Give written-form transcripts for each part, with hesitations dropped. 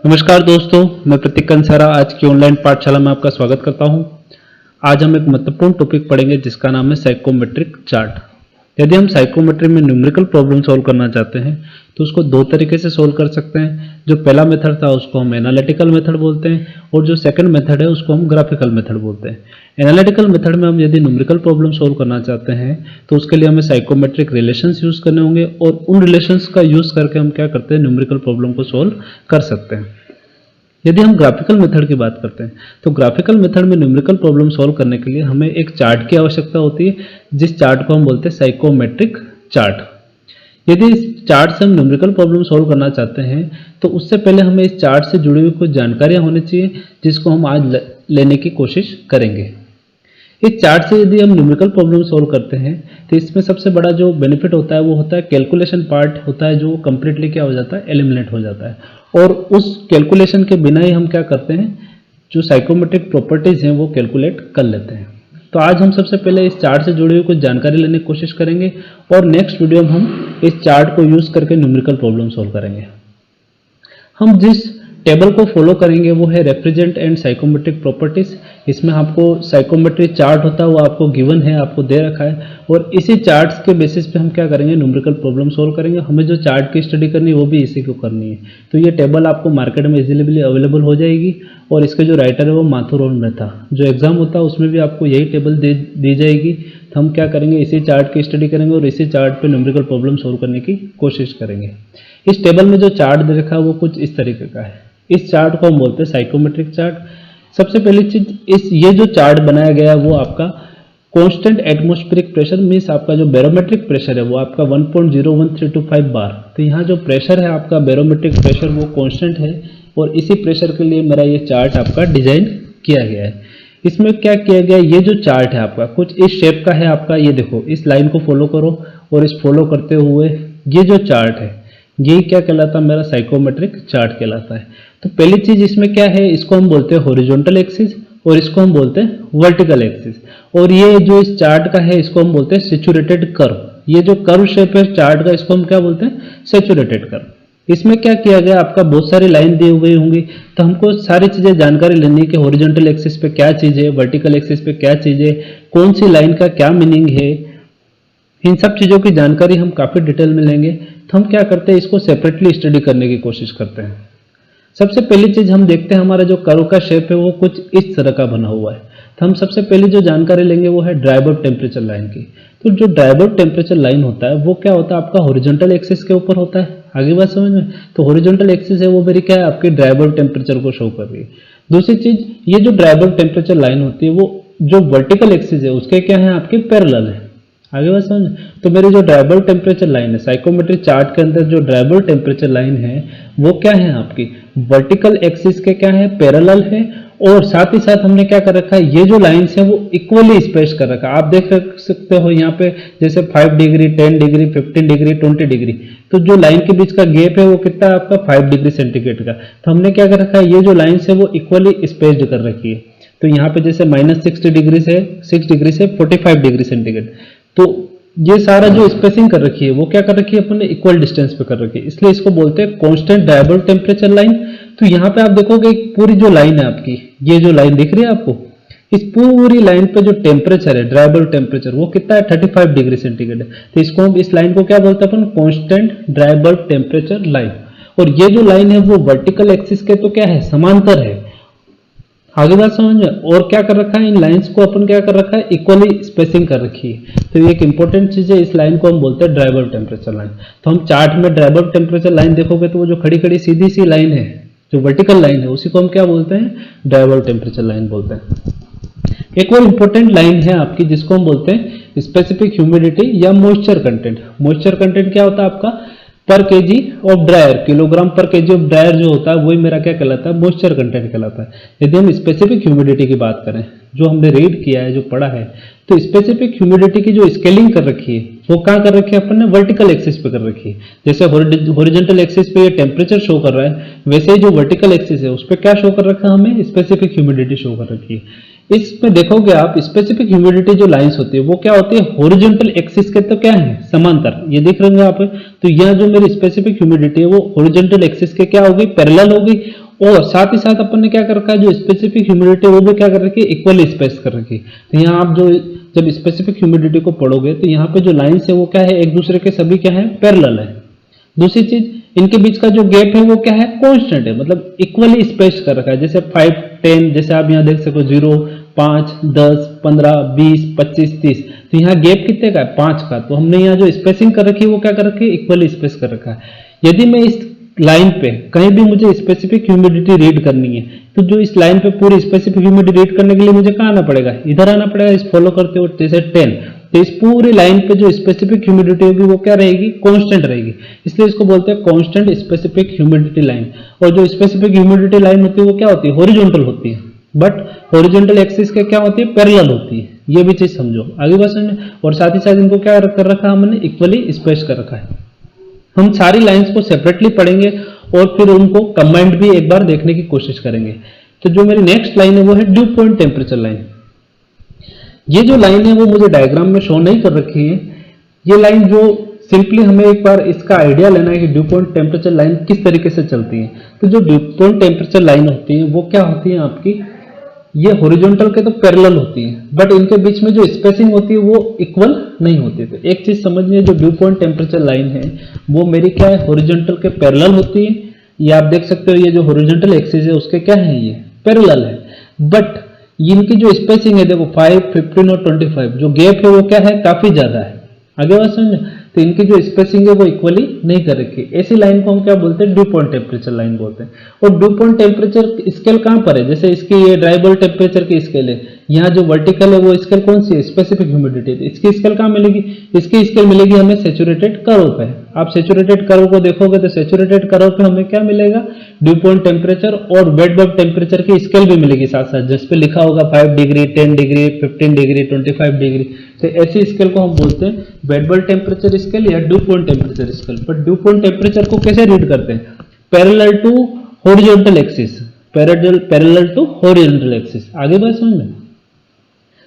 नमस्कार दोस्तों, मैं प्रतीक कंसारा आज की ऑनलाइन पाठशाला में आपका स्वागत करता हूं। आज हम एक महत्वपूर्ण टॉपिक पढ़ेंगे जिसका नाम है साइकोमेट्रिक चार्ट। यदि हम साइकोमेट्री में न्यूमेरिकल प्रॉब्लम सॉल्व करना चाहते हैं तो उसको दो तरीके से सॉल्व कर सकते हैं। जो पहला मेथड था उसको हम एनालिटिकल मेथड बोलते हैं और जो सेकंड मेथड है उसको हम ग्राफिकल मेथड बोलते हैं। एनालिटिकल मेथड में हम यदि न्यूमेरिकल प्रॉब्लम सॉल्व करना चाहते हैं तो उसके लिए हमें साइकोमेट्रिक रिलेशंस यूज करने होंगे और उन रिलेशंस का यूज करके हम क्या करते हैं, न्यूमेरिकल प्रॉब्लम को सॉल्व कर सकते हैं। यदि हम ग्राफिकल मेथड की बात करते हैं तो ग्राफिकल मेथड में न्यूमेरिकल प्रॉब्लम सॉल्व करने के लिए हमें एक चार्ट की आवश्यकता होती है, जिस चार्ट को हम बोलते हैं साइकोमेट्रिक चार्ट। यदि इस चार्ट से हम न्यूमेरिकल प्रॉब्लम सॉल्व करना चाहते हैं तो उससे पहले हमें इस चार्ट से जुड़ी हुई कुछ जानकारियां होनी चाहिए, जिसको हम आज लेने की कोशिश करेंगे। इस चार्ट से यदि हम न्यूमेरिकल प्रॉब्लम सॉल्व करते हैं तो इसमें सबसे बड़ा जो बेनिफिट होता है वो होता है कैलकुलेशन पार्ट होता है, जो कंप्लीटली क्या हो जाता है, एलिमिनेट हो जाता है। और उस कैलकुलेशन के बिना ही हम क्या करते हैं, जो साइकोमेट्रिक प्रॉपर्टीज हैं वो कैलकुलेट कर लेते हैं। तो आज हम सबसे पहले इस चार्ट से जुड़ी हुई कुछ जानकारी लेने की कोशिश करेंगे और नेक्स्ट वीडियो में हम इस चार्ट को यूज करके न्यूमेरिकल प्रॉब्लम सॉल्व करेंगे। हम जिस टेबल को फॉलो करेंगे वो है रिप्रेजेंट एंड साइकोमेट्रिक प्रॉपर्टीज। इसमें आपको साइकोमेट्रिक चार्ट होता है वो आपको गिवन है, आपको दे रखा है, और इसी चार्ट्स के बेसिस पे हम क्या करेंगे, न्यूमेरिकल प्रॉब्लम सॉल्व करेंगे। हमें जो चार्ट की स्टडी करनी है वो भी इसी को करनी है। तो ये टेबल आपको मार्केट में इजीली अवेलेबल हो जाएगी और इसके जो राइटर है वो माथुर और मेहता। जो एग्जाम होता है उसमें भी आपको यही टेबल दी जाएगी। तो हम क्या करेंगे, इसी चार्ट की स्टडी करेंगे और इसी चार्ट पे न्यूमेरिकल प्रॉब्लम सॉल्व करने की कोशिश करेंगे। इस टेबल में जो चार्ट दे रखा है वो कुछ इस तरीके का है। इस चार्ट को हम बोलते हैं साइकोमेट्रिक चार्ट। सबसे पहली चीज, ये जो चार्ट बनाया गया है वो आपका कांस्टेंट एटमॉस्फेरिक प्रेशर मींस आपका जो बैरोमेट्रिक प्रेशर है वो आपका 1.01325 बार। तो यहाँ जो प्रेशर है आपका बैरोमेट्रिक प्रेशर वो कांस्टेंट है और इसी प्रेशर के लिए मेरा ये चार्ट आपका डिजाइन किया गया है। इसमें क्या किया गया है, ये जो चार्ट है आपका कुछ इस शेप का है आपका। ये देखो, इस लाइन को फॉलो करो और इस फॉलो करते हुए ये जो चार्ट है यही क्या कहलाता है, मेरा साइकोमेट्रिक चार्ट कहलाता है। तो पहली चीज इसमें क्या है, इसको हम बोलते हैं हॉरिजॉन्टल एक्सिस और इसको हम बोलते हैं वर्टिकल एक्सिस। और ये जो इस चार्ट का है इसको हम बोलते हैं सैचुरेटेड कर्व। ये जो कर्व शेप है चार्ट का इसको हम क्या बोलते हैं, सैचुरेटेड कर्व। इसमें क्या किया गया, आपका बहुत सारी लाइन दी हुई होंगी, तो हमको सारी चीजें जानकारी लेनी है कि हॉरिजॉन्टल एक्सिस पे क्या चीज है, वर्टिकल एक्सिस पे क्या चीज है, कौन सी लाइन का क्या मीनिंग है। इन सब चीजों की जानकारी हम काफी डिटेल में लेंगे। तो हम क्या करते हैं, इसको सेपरेटली स्टडी करने की कोशिश करते हैं। सबसे पहली चीज हम देखते हैं, हमारा जो कर्व का शेप है वो कुछ इस तरह का बना हुआ है। तो हम सबसे पहले जो जानकारी लेंगे वो है ड्राइबर्ग टेम्परेचर लाइन की। तो जो ड्राइबर्ग टेम्परेचर लाइन होता है वो क्या होता है, आपका हॉरिजॉन्टल एक्सिस के ऊपर होता है। आगे बात समझ में? तो हॉरिजॉन्टल एक्सिस है वो मेरी क्या है, आपकी ड्राइबर्ग टेम्परेचर को शो कर रही है। दूसरी चीज, ये जो ड्राइबर्ग टेम्परेचर लाइन होती है वो जो वर्टिकल एक्सिस है उसके क्या है, आपके पैरेलल है। आगे बात समझ? तो मेरी जो ड्राइबर्ग टेम्परेचर लाइन है साइकोमेट्रिक चार्ट के अंदर, जो ड्राइबर्ग टेम्परेचर लाइन है वो क्या है, आपकी वर्टिकल एक्सिस के क्या है, पैरेलल है। और साथ ही साथ हमने क्या कर रखा है, ये जो लाइंस है वो इक्वली स्पेस कर रखा है। आप देख सकते हो यहाँ पे जैसे 5 डिग्री, 10 डिग्री, 15 डिग्री, 20 डिग्री। तो जो लाइन के बीच का गैप है वो कितना है, आपका 5 डिग्री सेंटीग्रेड का। तो हमने क्या कर रखा है, ये जो लाइन्स है वो इक्वली स्पेस्ड कर रखी है। तो यहाँ पे जैसे -60 डिग्री से 6 डिग्री से 45 डिग्री सेंटीग्रेड। तो ये सारा जो स्पेसिंग कर रखी है वो क्या कर रखी है, अपन ने इक्वल डिस्टेंस पे कर रखी है, इसलिए इसको बोलते हैं कांस्टेंट ड्राइबर्ग टेम्परेचर लाइन। तो यहाँ पे आप देखोगे पूरी जो लाइन है आपकी, ये जो लाइन दिख रही है आपको, इस पूरी लाइन पे जो टेम्परेचर है, ड्राइबर्ग टेम्परेचर वो कितना है, 35 डिग्री सेंटीग्रेड है। तो इसको हम इस लाइन को क्या बोलते हैं अपन, कांस्टेंट ड्राइबर्ग टेम्परेचर लाइन। और ये जो लाइन है वो वर्टिकल एक्सिस के तो क्या है, समांतर है। आगे बात समझ में? और क्या कर रखा है, इन लाइंस को अपन क्या कर रखा है, इक्वली स्पेसिंग कर रखी है। तो ये एक इंपॉर्टेंट चीज है, इस लाइन को हम बोलते हैं ड्राइबर्ग टेम्परेचर लाइन। तो हम चार्ट में ड्राइबर्ग टेम्परेचर लाइन देखोगे तो वो जो खड़ी खड़ी सीधी सी लाइन है, जो वर्टिकल लाइन है, उसी को हम क्या बोलते हैं, ड्राइबर्ग टेम्परेचर लाइन बोलते हैं। एक और इंपॉर्टेंट लाइन है आपकी जिसको हम बोलते हैं स्पेसिफिक ह्यूमिडिटी या मॉइस्चर कंटेंट। मॉइस्चर कंटेंट क्या होता है आपका, पर केजी ऑफ ड्रायर, किलोग्राम पर केजी ऑफ ड्रायर जो होता है वही मेरा क्या कहलाता है, मॉइस्चर कंटेंट कहलाता है। यदि हम स्पेसिफिक ह्यूमिडिटी की बात करें, जो हमने रीड किया है, जो पढ़ा है, तो स्पेसिफिक ह्यूमिडिटी की जो स्केलिंग कर रखी है वो कहाँ कर रखी है, अपन ने वर्टिकल एक्सिस पे कर रखी है। जैसे हॉरिजॉन्टल एक्सिस पे ये टेम्परेचर शो कर रहा है, वैसे ही जो वर्टिकल एक्सिस है उस पर क्या शो कर रखा है, हमें स्पेसिफिक ह्यूमिडिटी शो कर रखी है। इसमें देखोगे आप स्पेसिफिक ह्यूमिडिटी जो लाइंस होती है वो क्या होती है, हॉरिजॉन्टल एक्सिस के तो क्या है, समांतर। ये देख रहे हैं आप, तो यह जो मेरी स्पेसिफिक ह्यूमिडिटी है वो हॉरिजॉन्टल एक्सिस के क्या होगी, पैरेलल होगी। और साथ ही साथ अपन ने क्या कर रखा है, जो स्पेसिफिक ह्यूमिडिटी वो भी क्या कर रखी है, इक्वली स्पेस कर रखी है। तो यहाँ आप जो जब स्पेसिफिक ह्यूमिडिटी को पढ़ोगे तो यहाँ पे जो लाइन्स है वो क्या है, एक दूसरे के सभी क्या है, पैरेलल है। दूसरी चीज, इनके बीच का जो गैप है वो क्या है, कांस्टेंट है, मतलब इक्वली स्पेस कर रखा है। जैसे 5, 10, जैसे आप यहाँ देख सको 0, 5, 10, 15, 20, 25, 30, तो यहाँ गैप कितने का है, 5 का। तो हमने यहाँ जो स्पेसिंग कर रखी है वो क्या कर रखी है, इक्वली स्पेस कर रखा है। यदि मैं इस लाइन पे कहीं भी मुझे स्पेसिफिक ह्यूमिडिटी रीड करनी है, तो जो इस लाइन पे पूरी स्पेसिफिक ह्यूमिडिटी रीड करने के लिए मुझे कहाँ आना पड़ेगा, इधर आना पड़ेगा, इस फॉलो करते हुए जैसे 10। तो इस पूरी लाइन पे जो स्पेसिफिक ह्यूमिडिटी होगी वो क्या रहेगी, कांस्टेंट रहेगी, इसलिए इसको बोलते हैं कांस्टेंट स्पेसिफिक ह्यूमिडिटी लाइन। और जो स्पेसिफिक ह्यूमिडिटी लाइन होती है वो क्या होती है, हॉरिजॉन्टल होती है, बट हॉरिजॉन्टल एक्सिस के क्या होती है, पैरेलल होती है। ये भी चीज समझो, आगे बात समझो। और साथ ही साथ इनको क्या कर रखा है हमने, इक्वली स्पेस कर रखा है। हम सारी लाइंस को सेपरेटली पढ़ेंगे और फिर उनको कंबाइंड भी एक बार देखने की कोशिश करेंगे। तो जो मेरी नेक्स्ट लाइन है वो है ड्यू पॉइंट टेम्परेचर लाइन। ये जो लाइन है वो मुझे डायग्राम में शो नहीं कर रखी है। ये लाइन जो सिंपली हमें एक बार इसका आइडिया लेना है कि ड्यू पॉइंट टेम्परेचर लाइन किस तरीके से चलती है। तो जो ड्यू पॉइंट टेम्परेचर लाइन होती है वो क्या होती है आपकी, ये हॉरिजॉन्टल के तो पैरेलल होती है, बट इनके बीच में जो स्पेसिंग होती है वो इक्वल नहीं होती। तो एक चीज समझिए, जो ड्यू पॉइंट टेम्परेचर लाइन है वो मेरी क्या है, हॉरिजॉन्टल के पैरेलल होती है। ये आप देख सकते हो, ये जो हॉरिजॉन्टल एक्सिस है उसके क्या है, ये पैरेलल है। बट इनकी जो स्पेसिंग है देखो 5, 15 और 25, जो गैप है वो क्या है, काफी ज्यादा है। आगे बात समझ, तो इनकी जो स्पेसिंग है वो इक्वली नहीं कर रखी। ऐसी लाइन को हम क्या बोलते हैं, ड्यू पॉइंट टेम्परेचर लाइन बोलते हैं। और ड्यू पॉइंट टेम्परेचर स्केल कहां पर है, जैसे इसकी ये ड्राई बल्ब टेम्परेचर की स्केल है, यहाँ जो वर्टिकल है वो स्केल कौन सी है, स्पेसिफिक ह्यूमिडिटी। इसकी स्केल कहां मिलेगी, इसकी स्केल मिलेगी हमें सैचुरेटेड कर्व पे। आप सैचुरेटेड कर्व को देखोगे तो सैचुरेटेड कर्व पे हमें क्या मिलेगा, ड्यू पॉइंट टेम्परेचर और वेट बल्ब टेम्परेचर की स्केल भी मिलेगी साथ साथ, जिस पे लिखा होगा 5 डिग्री, 10 डिग्री, 15 डिग्री, 25 डिग्री। तो ऐसी स्केल को हम बोलते हैं वेट बल्ब टेम्परेचर स्केल या ड्यू पॉइंट टेम्परेचर स्केल। पर ड्यू पॉइंट टेम्परेचर को कैसे रीड करते हैं, parallel to horizontal axis, parallel to horizontal axis. आगे बात समझ में।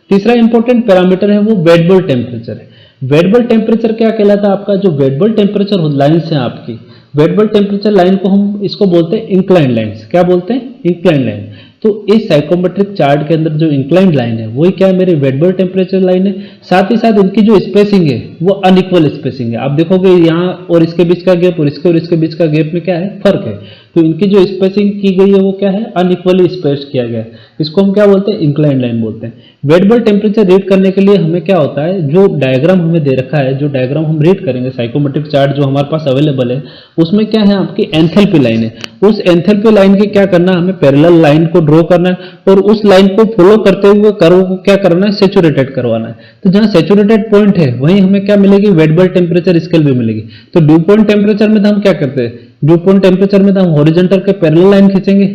तीसरा इंपॉर्टेंट पैरामीटर है वो वेट बल्ब टेम्परेचर है। वेट बल्ब टेम्परेचर क्या कहलाता है आपका, जो वेट बल्ब टेम्परेचर लाइन है आपकी, वेट बल्ब टेम्परेचर लाइन को हम इसको बोलते हैं इंक्लाइन लाइन्स। क्या बोलते हैं, इंक्लाइन लाइन। तो इस साइकोमेट्रिक चार्ट के अंदर जो इंक्लाइन लाइन है वही क्या है, मेरी वेट बल्ब टेम्परेचर लाइन है। साथ ही साथ इनकी जो स्पेसिंग है वो अनइक्वल स्पेसिंग है। आप देखोगे यहाँ और इसके बीच का गैप और इसके बीच का गैप में क्या है, फर्क है। तो इनकी जो स्पेसिंग की गई है वो क्या है, अनइक्वली स्पेस किया गया है। इसको हम क्या बोलते हैं, इंक्लाइन लाइन बोलते हैं। वेट बल्ब टेम्परेचर रीड करने के लिए हमें क्या होता है, जो डायग्राम हमें दे रखा है, जो डायग्राम हम रीड करेंगे, साइकोमेट्रिक चार्ट जो हमारे पास अवेलेबल है, उसमें क्या है आपकी एंथैल्पी लाइन है। उस एंथैल्पी लाइन के क्या करना है, हमें पैरेलल लाइन को ड्रॉ करना है और उस लाइन को फॉलो करते हुए कर्व को क्या करना है, सैचुरेटेड करवाना है। तो जहां सैचुरेटेड पॉइंट है वहीं हमें क्या मिलेगी, वेट बल्ब टेम्परेचर स्केल भी मिलेगी। तो ड्यू पॉइंट टेम्परेचर में तो हम क्या करते हैं, ड्यू पॉइंट टेम्परेचर में तो हम हॉरिजॉन्टल के पैरेलल लाइन खींचेंगे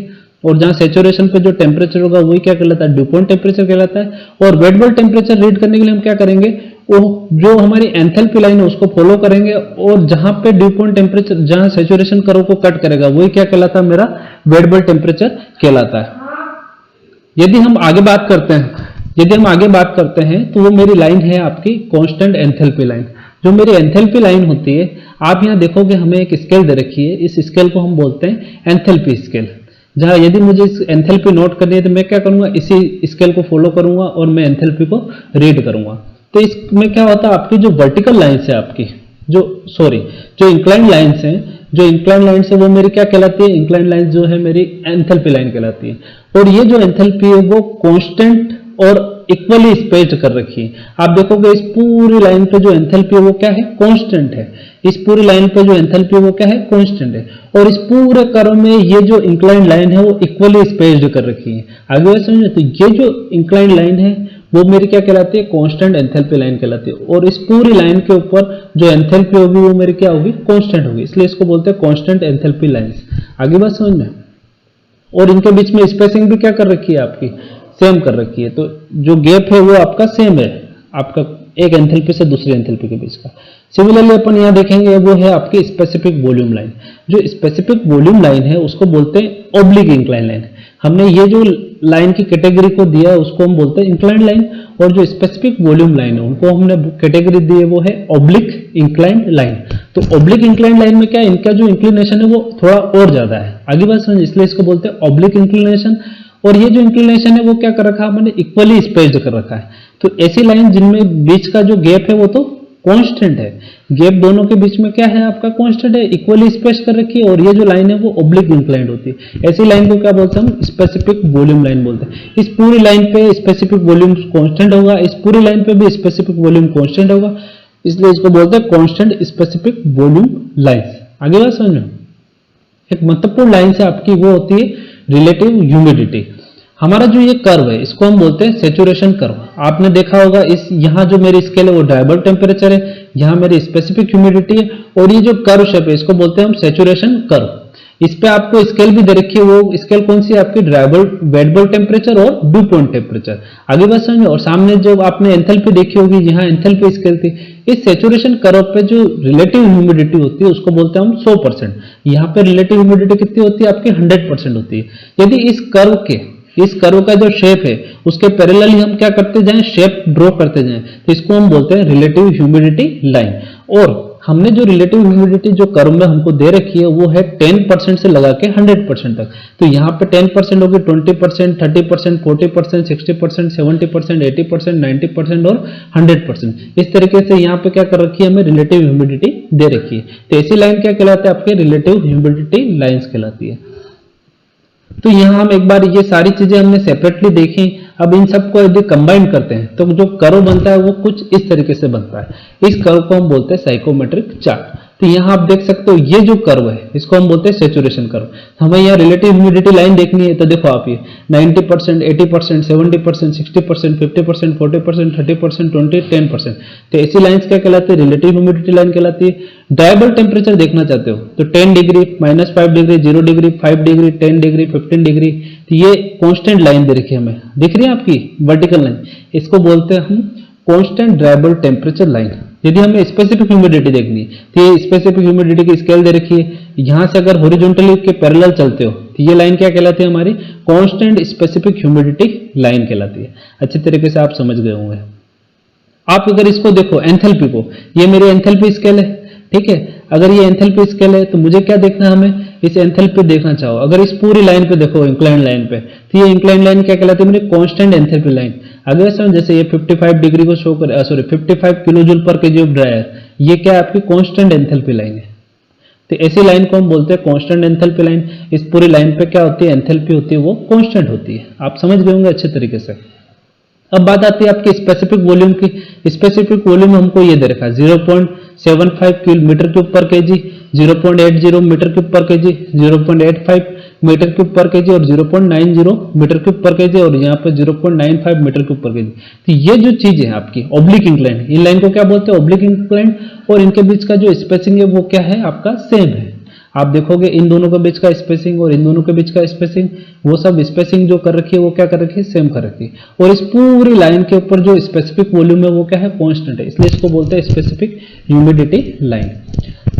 और जहां सैचुरेशन पे जो टेम्परेचर होगा वही क्या कहलाता है, ड्यू पॉइंट टेम्परेचर कहलाता है। और वेट बल्ब टेम्परेचर रीड करने के लिए हम क्या करेंगे, वो जो हमारी एंथैल्पी लाइन है उसको फॉलो करेंगे और जहां पे ड्यू पॉइंट टेम्परेचर, जहां सैचुरेशन कर्व को कट करेगा वही क्या कहलाता है, मेरा वेट बल्ब टेम्परेचर कहलाता है। यदि हम आगे बात करते हैं तो वो मेरी लाइन है आपकी कांस्टेंट एंथैल्पी लाइन। जो मेरी एंथैल्पी लाइन होती है, आप यहां देखोगे हमें एक स्केल दे रखी है, इस स्केल को हम बोलते हैं एंथैल्पी स्केल। जहां यदि मुझे इस एंथैल्पी नोट करनी है तो मैं क्या करूंगा, इसी स्केल को फॉलो करूंगा और मैं एंथैल्पी को रीड करूंगा। तो इसमें क्या होता है, आपकी जो वर्टिकल लाइन्स है आपकी, जो इंक्लाइन लाइन्स हैं, जो इंक्लाइन लाइन्स है वो मेरी क्या कहलाती है, इंक्लाइन लाइन जो है मेरी एंथैल्पी लाइन कहलाती है। और ये जो एंथैल्पी है वो कांस्टेंट और इक्वली स्पेस्ड कर रखी है। आप देखोगे इस पूरी लाइन पे जो एंथैल्पी है वो क्या है, कांस्टेंट है। इस पूरी लाइन पे जो एंथैल्पी है वो क्या है, कांस्टेंट है। और इस पूरे कर्व में ये जो इंक्लाइन लाइन है वो इक्वली स्पेस्ड कर रखी है। आगे समझिए, तो ये जो इंक्लाइन लाइन है वो मेरी क्या कहलाती है, कांस्टेंट एंथैल्पी लाइन कहलाती है। और इस पूरी लाइन के ऊपर जो एंथैल्पी होगी वो मेरी क्या होगी, कांस्टेंट होगी, इसलिए इसको बोलते हैं कांस्टेंट एंथैल्पी लाइंस। आगे बात समझ में। और इनके बीच में स्पेसिंग भी क्या कर रखी है आपकी, सेम कर रखी है। तो जो गैप है वो आपका सेम है, आपका एक एंथैल्पी से दूसरी एंथैल्पी के बीच का। सिमिलरली अपन यहाँ देखेंगे वो है आपकी स्पेसिफिक वॉल्यूम लाइन। जो स्पेसिफिक वॉल्यूम लाइन है उसको बोलते हैं ऑब्लिक इंक्लाइन लाइन। हमने ये जो लाइन की कैटेगरी को दिया है उसको हम बोलते हैं इंक्लाइन लाइन, और जो स्पेसिफिक वॉल्यूम लाइन है उनको हमने कैटेगरी दी है वो है ऑब्लिक इंक्लाइन लाइन। तो ऑब्लिक इंक्लाइन लाइन में क्या है, इनका जो इंक्लिनेशन है वो थोड़ा और ज्यादा है। आगे बात समझ, इसलिए इसको बोलते हैं ऑब्लिक इंक्लिनेशन। और ये जो इंक्लिनेशन है वो क्या कर रखा है मैंने, इक्वली स्पेस्ड कर रखा है। तो ऐसी लाइन जिनमें बीच का जो गैप है वो तो कांस्टेंट है, गैप दोनों के बीच में क्या है आपका, कांस्टेंट है, इक्वली स्पेस कर रखी है, और ये जो लाइन है वो ऑब्लिक इंक्लाइंड होती है। ऐसी लाइन को क्या बोलते हैं हम, स्पेसिफिक वॉल्यूम लाइन बोलते हैं। इस पूरी लाइन पे स्पेसिफिक वॉल्यूम कांस्टेंट होगा, इस पूरी लाइन पे भी स्पेसिफिक वॉल्यूम कांस्टेंट होगा, इसलिए इसको बोलते हैं कांस्टेंट स्पेसिफिक वॉल्यूम लाइन्स। आगे बात समझ में। एक महत्वपूर्ण लाइन से आपकी वो होती है रिलेटिव ह्यूमिडिटी। हमारा जो ये कर्व है इसको हम बोलते हैं सैचुरेशन कर्व। आपने देखा होगा इस यहाँ जो मेरी स्केल है वो ड्राइबल टेम्परेचर है, यहाँ मेरी स्पेसिफिक ह्यूमिडिटी है, और ये जो कर्व शेप है इसको बोलते हैं हम सैचुरेशन कर्व। इस पे आपको स्केल भी दे रखी है, वो स्केल कौन सी है आपकी, ड्राइबल वेटबल टेम्परेचर और ड्यू पॉइंट टेम्परेचर। आगे बात समझे। और सामने जो आपने एंथैल्पी देखी होगी, यहाँ एंथैल्पी स्केल थी। इस सैचुरेशन कर्व पे जो रिलेटिव ह्यूमिडिटी होती है उसको बोलते हैं हम 100%। यहाँ पे रिलेटिव ह्यूमिडिटी कितनी होती है आपकी, 100% होती है। यदि इस कर्व का जो शेप है उसके पैरेलल ही हम क्या करते जाएं, शेप ड्रॉ करते जाएं, तो इसको हम बोलते हैं रिलेटिव ह्यूमिडिटी लाइन। और हमने जो रिलेटिव ह्यूमिडिटी जो कर्व में हमको दे रखी है वो है 10% से लगा के 100% तक। तो यहाँ पे 10% होगी, 20%, 30%, 40%, 60%, 70%, 80%, 90% और 100%। इस तरीके से यहाँ पे क्या कर रखी है, हमें रिलेटिव ह्यूमिडिटी दे रखी है। तो ऐसी लाइन क्या कहलाती है आपके, रिलेटिव ह्यूमिडिटी लाइन्स कहलाती है। तो यहाँ हम एक बार ये सारी चीजें हमने सेपरेटली देखी। अब इन सबको यदि कंबाइन करते हैं तो जो कर्व बनता है वो कुछ इस तरीके से बनता है। इस कर्व को हम बोलते हैं साइकोमेट्रिक चार्ट। तो यहाँ आप देख सकते हो ये जो कर्व है इसको हम बोलते हैं सैचुरेशन कर्व। हमें यहाँ रिलेटिव ह्यूमिडिटी लाइन देखनी है, तो देखो आप ये 90%, 80%, 70%, 60%, 50%, 40%, 30%, 20, 10%। तो ऐसी लाइंस क्या कहलाती है, रिलेटिव ह्यूमिडिटी लाइन कहलाती है। ड्राइबल टेम्परेचर देखना चाहते हो तो 10 degree, -5 degree, 0 degree, 5 degree, 10 degree, 15 degree. तो ये कांस्टेंट लाइन दे रखी है हमें, दिख रही है आपकी वर्टिकल लाइन, इसको बोलते हैं हम कांस्टेंट ड्राइबल टेम्परेचर लाइन। यदि हमें स्पेसिफिक ह्यूमिडिटी देखनी है तो ये स्पेसिफिक ह्यूमिडिटी की स्केल दे रखी है। यहां से अगर हॉरिजॉन्टली के पैरेलल चलते हो तो ये लाइन क्या कहलाती है हमारी, कांस्टेंट स्पेसिफिक ह्यूमिडिटी लाइन कहलाती है। अच्छे तरीके से आप समझ गए होंगे। आप अगर इसको देखो एंथैल्पी को, ये मेरी एंथैल्पी स्केल है, ठीक है। अगर ये एंथैल्पी स्केल है तो मुझे क्या देखना है, हमें इस एंथैल्पी देखना चाहो। अगर इस पूरी लाइन पे देखो इंक्लाइन लाइन पे, तो ये इंक्लाइन लाइन क्या कहलाती है मेरी, कांस्टेंट एंथैल्पी लाइन। अगर समझ जैसे ये 55 डिग्री को शो कर, सॉरी 55 किलो जूल पर केजी ऑफ ड्रायर, ये क्या है आपकी कांस्टेंट एंथैल्पी लाइन है। तो ऐसी लाइन को हम बोलते हैं कांस्टेंट एंथैल्पी लाइन। इस पूरी लाइन पे क्या होती है, एंथैल्पी होती है वो कांस्टेंट होती है। आप समझ गए होंगे अच्छे तरीके से। अब बात आती है आपकी स्पेसिफिक वॉल्यूम की। स्पेसिफिक वॉल्यूम हमको ये दे रखा है 0.75 मीटर क्यूब पर केजी, 0.80 मीटर क्यूब पर केजी, 0.85 मीटर क्यूब पर केजी और 0.90 मीटर क्यूब पर केजी, और यहाँ पे 0.95 मीटर क्यूब पर केजी। तो ये जो चीज है आपकी ऑब्लिक इंक्लाइन, इन लाइन को क्या बोलते हैं, ऑब्लिक इंक्लाइन। और इनके बीच का जो स्पेसिंग है वो क्या है आपका, सेम है। आप देखोगे इन दोनों के बीच का स्पेसिंग और इन दोनों के बीच का स्पेसिंग, वो सब स्पेसिंग जो कर रखी है वो क्या कर रखी है, सेम कर रखी है। और इस पूरी लाइन के ऊपर जो स्पेसिफिक वॉल्यूम है वो क्या है, कांस्टेंट है, इसलिए इसको बोलते हैं स्पेसिफिक ह्यूमिडिटी लाइन।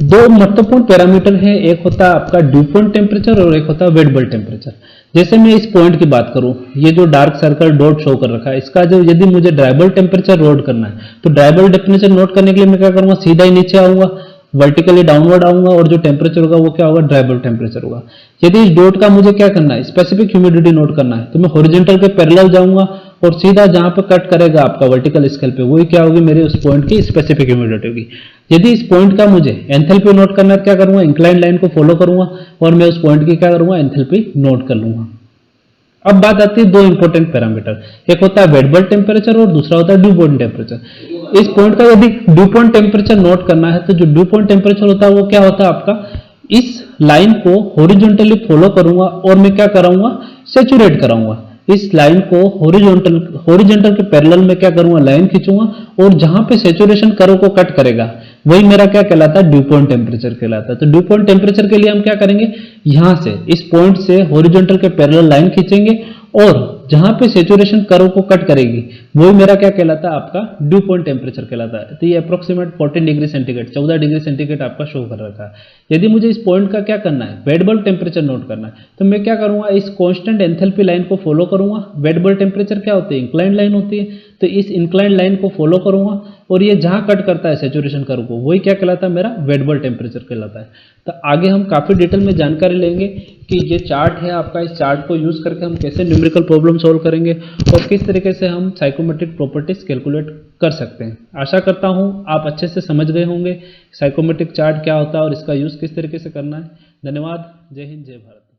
दो महत्वपूर्ण पैरामीटर है, एक होता है आपका ड्यू पॉइंट टेम्परेचर और एक होता है वेट बल्ब टेम्परेचर। जैसे मैं इस पॉइंट की बात करूं, ये जो डार्क सर्कल डॉट शो कर रखा है, इसका जो यदि मुझे ड्राइबल टेम्परेचर नोट करना है तो ड्राइबल टेम्परेचर नोट करने के लिए मैं क्या करूंगा, सीधा ही नीचे आऊंगा, वर्टिकली डाउनवर्ड आऊंगा, और जो टेम्परेचर होगा वो क्या होगा, ड्राइबल टेम्परेचर होगा। यदि इस डॉट का मुझे क्या करना है, स्पेसिफिक ह्यूमिडिटी नोट करना है, तो मैं हॉरिजॉन्टल के पैरेलल जाऊंगा और सीधा जहां पे कट करेगा आपका वर्टिकल स्केल पे, वही क्या होगी मेरे उस पॉइंट की स्पेसिफिक ह्यूमिडिटी होगी। यदि इस पॉइंट का मुझे एंथैल्पी नोट करना है, क्या करूंगा, इंक्लाइन लाइन को फॉलो करूंगा और मैं उस पॉइंट की क्या करूंगा, एंथैल्पी नोट कर लूंगा। अब बात आती है दो इंपॉर्टेंट पैरामीटर, एक होता है वेट बल्ब टेम्परेचर और दूसरा होता है ड्यू पॉइंट टेम्परेचर। इस पॉइंट का यदि ड्यू पॉइंट टेम्परेचर नोट करना है तो जो ड्यू पॉइंट टेम्परेचर होता है वो क्या होता है आपका, इस लाइन को हॉरिजॉन्टली फॉलो करूंगा और मैं क्या कराऊंगा, सैचुरेट कराऊंगा। इस लाइन को हॉरिजॉन्टल के पैरेलल में क्या करूंगा, लाइन खींचूंगा, और जहां पे सैचुरेशन कर्व को कट करेगा वही मेरा क्या कहलाता है, ड्यू पॉइंट टेम्परेचर कहलाता है। तो ड्यू पॉइंट टेम्परेचर के लिए हम क्या करेंगे, यहां से इस पॉइंट से हॉरिजॉन्टल के पैरेलल लाइन खींचेंगे और जहां पे सेचुरेशन कर्व को कट करेगी वही मेरा क्या कहलाता है, आपका ड्यू पॉइंट टेम्परेचर कहलाता है। तो ये approximate 14 degree centigrade 14 degree centigrade आपका शो कर रखा है। यदि मुझे इस पॉइंट का क्या करना है, वेट बल्ब टेम्परेचर नोट करना है, तो मैं क्या करूंगा, इस कांस्टेंट एंथैल्पी लाइन को फॉलो करूंगा। वेट बल्ब टेम्परेचर क्या होती है, इंक्लाइंड लाइन होती है, तो इस इंक्लाइंड लाइन को फॉलो करूंगा और ये जहां कट करता है सेचुरेशन कर्व को वही क्या कहलाता है, मेरा वेट बल्ब टेम्परेचर कहलाता है। तो आगे हम काफी डिटेल में जानकारी लेंगे कि ये चार्ट है आपका, इस चार्ट को यूज करके हम कैसे न्यूमेरिकल प्रॉब्लम सॉल्व करेंगे और किस तरीके से हम साइकोमेट्रिक प्रॉपर्टीज कैलकुलेट कर सकते हैं। आशा करता हूं आप अच्छे से समझ गए होंगे साइकोमेट्रिक चार्ट क्या होता है और इसका यूज किस तरीके से करना है। धन्यवाद। जय हिंद, जय भारत।